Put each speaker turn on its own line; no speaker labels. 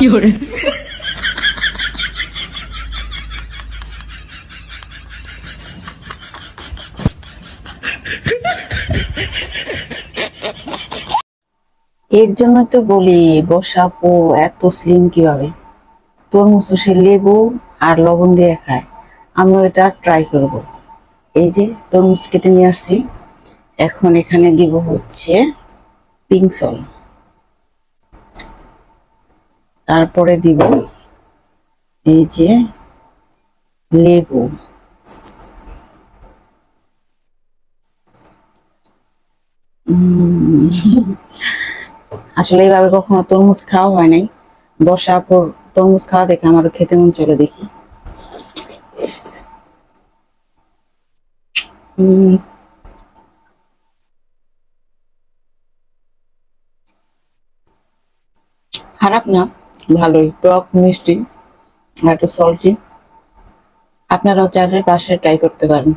এর জন্য তো বলি বর্ষা আপু এত স্লিম কিভাবে। তরমুজ সে লেবু আর লবণ দিয়ে খায়, আমিও এটা ট্রাই করব। এই যে তরমুজ কেটে নিয়ে আসছি, এখন এখানে দিব হচ্ছে পিঙ্ক সল, তারপরে দিব এই যে লেবু, আসলে এইভাবে কখনো তরমুজ খাওয়া হয় নাই। বর্ষা আপুর তরমুজ খাওয়া দেখে আমারও খেতে মন চলে দেখি। উম, খারাপ না, ভালোই, টক মিষ্টি আর একটু সল্টি। আপনারাও চাইলে পাশে ট্রাই করতে পারেন।